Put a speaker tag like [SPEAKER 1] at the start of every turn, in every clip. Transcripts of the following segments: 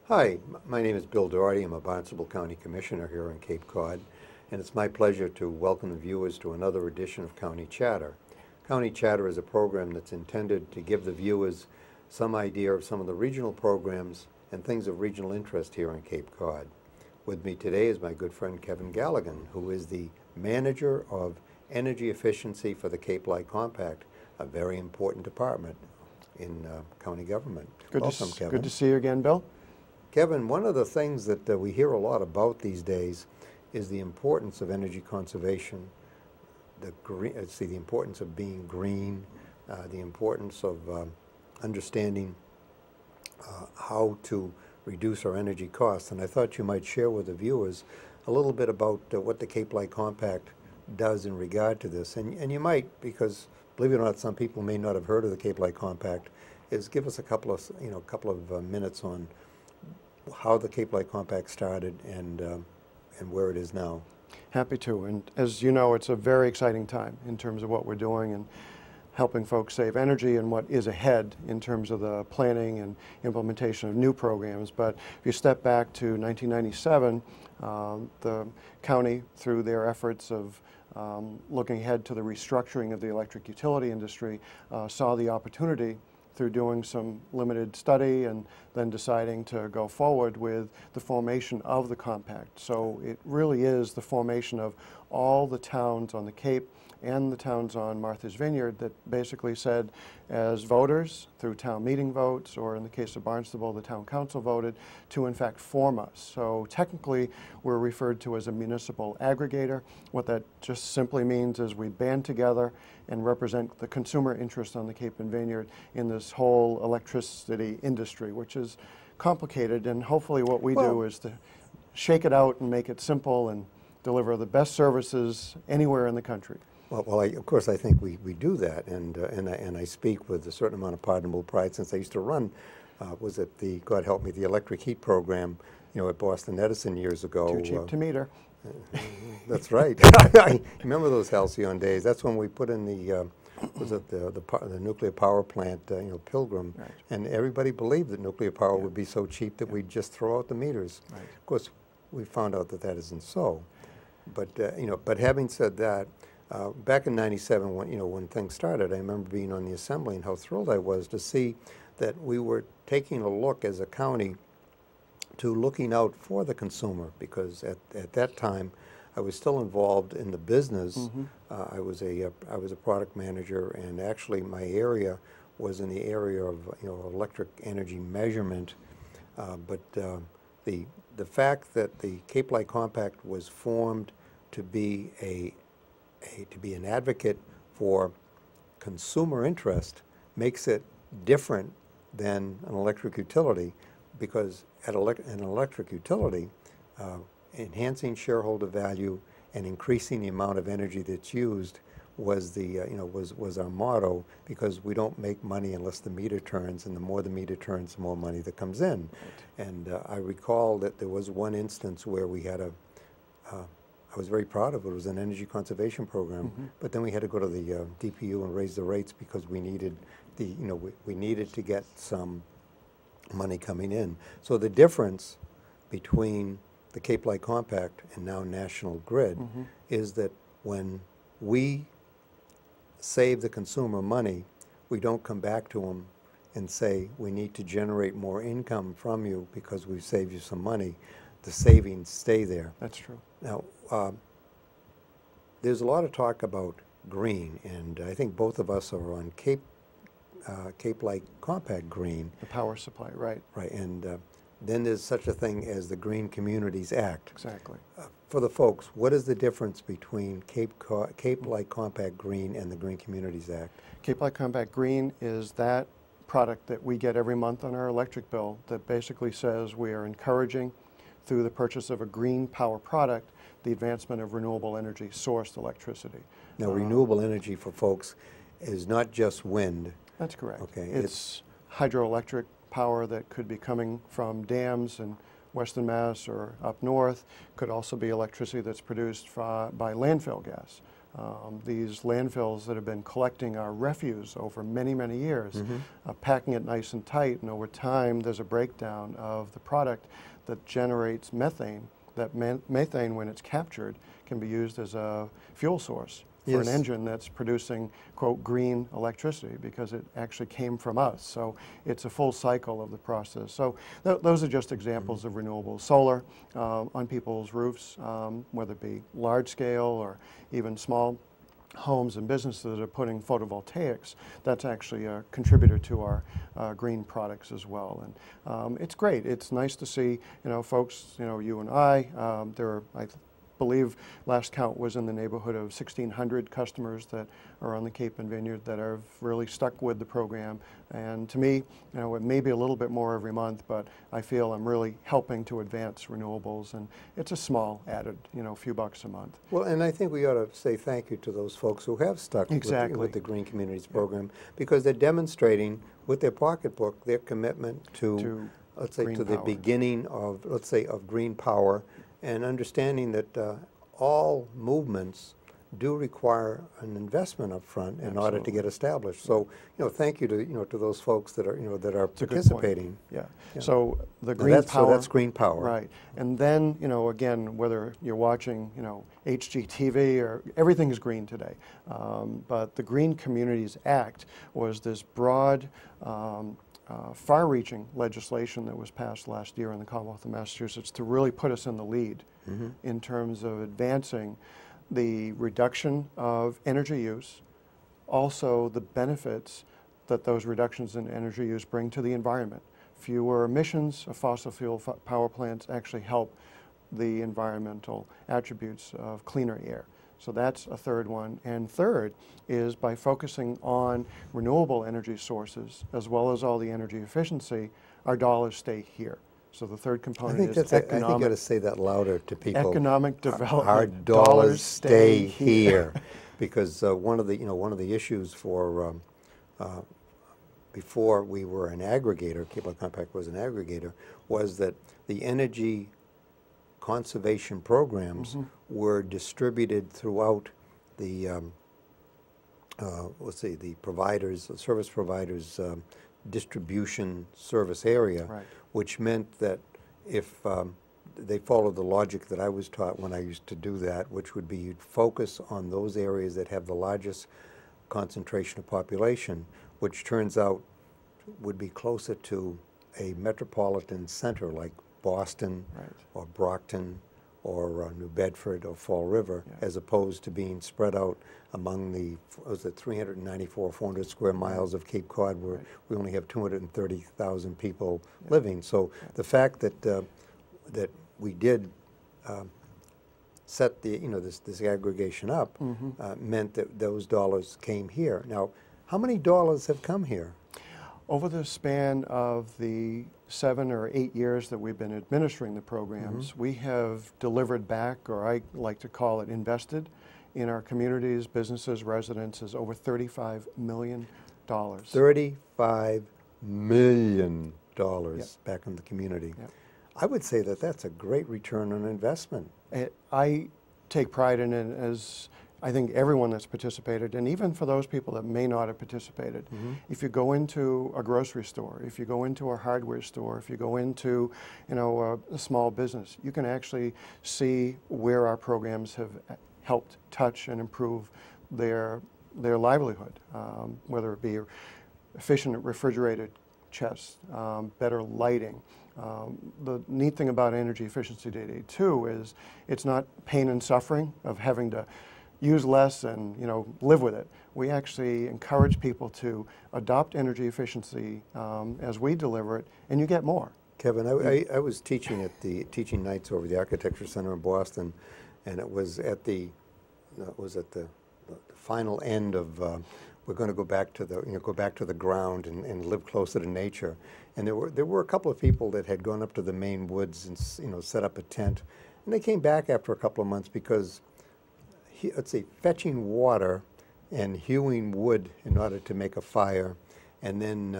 [SPEAKER 1] Hi, my name is Bill Doherty. I'm a Barnstable County Commissioner here in Cape Cod, and it's my pleasure to welcome the viewers to another edition of County Chatter. County Chatter is a program that's intended to give the viewers some idea of some of the regional programs and things of regional interest here in Cape Cod. With me today is my good friend Kevin Galligan, who is the Manager of Energy Efficiency for the Cape Light Compact, a very important department in county government. Welcome, Kevin.
[SPEAKER 2] Good to see you again, Bill.
[SPEAKER 1] Kevin, one of the things that we hear a lot about these days is the importance of energy conservation, the importance of being green, the importance of understanding how to reduce our energy costs. And I thought you might share with the viewers a little bit about what the Cape Light Compact does in regard to this. And you might, because believe it or not, some people may not have heard of the Cape Light Compact, is give us a couple of minutes on how the Cape Light Compact started and where it is now.
[SPEAKER 2] Happy to. And as you know, it's a very exciting time in terms of what we're doing and helping folks save energy and what is ahead in terms of the planning and implementation of new programs. But if you step back to 1997, the county, through their efforts of looking ahead to the restructuring of the electric utility industry, saw the opportunity through doing some limited study and then deciding to go forward with the formation of the compact. So it really is the formation of all the towns on the Cape and the towns on Martha's Vineyard that basically said, as voters, through town meeting votes, or in the case of Barnstable, the town council voted, to in fact form us. So technically, we're referred to as a municipal aggregator. What that just simply means is we band together and represent the consumer interest on the Cape and Vineyard in this whole electricity industry, which is complicated, and hopefully what we do is to shake it out and make it simple and deliver the best services anywhere in the country.
[SPEAKER 1] Well, of course, I think we do that, and I speak with a certain amount of pardonable pride, since I used to run, was it the, God help me, the electric heat program, at Boston Edison years ago.
[SPEAKER 2] Too cheap to meter.
[SPEAKER 1] That's right. I remember those halcyon days. That's when we put in the nuclear power plant, Pilgrim,
[SPEAKER 2] right.
[SPEAKER 1] And everybody believed that nuclear power would be so cheap that we'd just throw out the meters.
[SPEAKER 2] Right.
[SPEAKER 1] Of course, we found out that that isn't so. But but having said that, back in '97, when things started, I remember being on the assembly and how thrilled I was to see that we were taking a look as a county to looking out for the consumer, because at that time I was still involved in the business.
[SPEAKER 2] Mm-hmm.
[SPEAKER 1] I was a product manager, and actually my area was in the area of electric energy measurement. But the fact that the Cape Light Compact was formed to be an advocate for consumer interest makes it different than an electric utility, because at an electric utility, enhancing shareholder value and increasing the amount of energy that's used was the was our motto, because we don't make money unless the meter turns, and the more the meter turns, the more money that comes in. Right. And I recall that there was one instance where we had I was very proud of it. It was an energy conservation program, but then we had to go to the DPU and raise the rates because we needed we needed to get some money coming in. So the difference between the Cape Light Compact and now National Grid is that when we save the consumer money, we don't come back to them and say, we need to generate more income from you because we've saved you some money. The savings stay there.
[SPEAKER 2] That's true.
[SPEAKER 1] Now, there's a lot of talk about green, and I think both of us are on Cape Light Compact Green.
[SPEAKER 2] The power supply, right.
[SPEAKER 1] Right, and then there's such a thing as the Green Communities Act.
[SPEAKER 2] Exactly.
[SPEAKER 1] For the folks, what is the difference between Cape Light Compact Green and the Green Communities Act?
[SPEAKER 2] Cape Light Compact Green is that product that we get every month on our electric bill that basically says we are encouraging, through the purchase of a green power product, the advancement of renewable energy sourced electricity.
[SPEAKER 1] Now, renewable energy for folks is not just wind.
[SPEAKER 2] That's correct.
[SPEAKER 1] Okay.
[SPEAKER 2] It's hydroelectric power that could be coming from dams in Western Mass or up north. Could also be electricity that's produced by landfill gas. These landfills that have been collecting our refuse over many, many years, packing it nice and tight, and over time there's a breakdown of the product that generates methane. That methane, when it's captured, can be used as a fuel source for an engine that's producing, quote, green electricity, because it actually came from us. So it's a full cycle of the process. So those are just examples of renewables. Solar on people's roofs, whether it be large scale or even small homes and businesses that are putting photovoltaics, that's actually a contributor to our green products as well. And it's great. It's nice to see, folks, you and I, there are, I believe last count was in the neighborhood of 1,600 customers that are on the Cape and Vineyard that have really stuck with the program. And to me, it may be a little bit more every month, but I feel I'm really helping to advance renewables, and it's a small added, few bucks a month.
[SPEAKER 1] Well, and I think we ought to say thank you to those folks who have stuck with the Green Communities program, because they're demonstrating with their pocketbook their commitment to let's say, to the beginning of, let's say, of green power, and understanding that all movements do require an investment up front in order to get established. So, thank you to those folks that are participating.
[SPEAKER 2] Yeah. So the green power.
[SPEAKER 1] So that's green power.
[SPEAKER 2] Right. And then, again, whether you're watching, HGTV or everything is green today. But the Green Communities Act was this broad, far-reaching legislation that was passed last year in the Commonwealth of Massachusetts to really put us in the lead in terms of advancing the reduction of energy use, also the benefits that those reductions in energy use bring to the environment. Fewer emissions of fossil fuel power plants actually help the environmental attributes of cleaner air. So that's a third one. And third is by focusing on renewable energy sources as well as all the energy efficiency, our dollars stay here. So the third component is economic.
[SPEAKER 1] I think you got to say that louder to people.
[SPEAKER 2] Economic development.
[SPEAKER 1] Our dollars stay here, because one of the issues for before we were an aggregator, Cable Compact was an aggregator, was that the energy conservation programs were distributed throughout the let's say the service providers distribution service area, which meant that if they followed the logic that I was taught when I used to do that, which would be you'd focus on those areas that have the largest concentration of population, which turns out would be closer to a metropolitan center like Boston or Brockton or New Bedford or Fall River, as opposed to being spread out among the, was it 394, 400 square miles of Cape Cod, where we only have 230,000 people living. So the fact that that we did set the, this aggregation up meant that those dollars came here. Now, how many dollars have come here?
[SPEAKER 2] Over the span of the 7 or 8 years that we've been administering the programs, we have delivered back, or I like to call it invested, in our communities, businesses, residences, over $35 million. $35 million back in the community. I would say that that's a great return on investment. I take pride in it, as I think everyone that's participated, and even for those people that may not have participated, if you go into a grocery store, if you go into a hardware store, if you go into, a small business, you can actually see where our programs have helped touch and improve their livelihood, whether it be efficient refrigerated chests, better lighting. The neat thing about energy efficiency today too is it's not pain and suffering of having to use less and live with it. We actually encourage people to adopt energy efficiency as we deliver it, and you get more.
[SPEAKER 1] Kevin, I was teaching at the teaching nights over the Architecture Center in Boston, and it was at the final end of we're going to go back to the ground and live closer to nature. And there were a couple of people that had gone up to the Maine woods and set up a tent, and they came back after a couple of months because let's say fetching water and hewing wood in order to make a fire, and then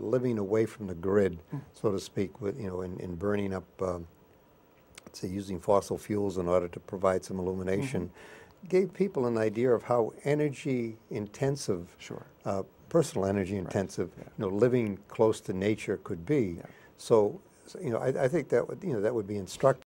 [SPEAKER 1] living away from the grid, so to speak, with in burning up, let's say using fossil fuels in order to provide some illumination, gave people an idea of how energy intensive,
[SPEAKER 2] Sure.
[SPEAKER 1] personal energy intensive,
[SPEAKER 2] Yeah.
[SPEAKER 1] living close to nature could be.
[SPEAKER 2] Yeah.
[SPEAKER 1] So, I think that would, that would be instructive.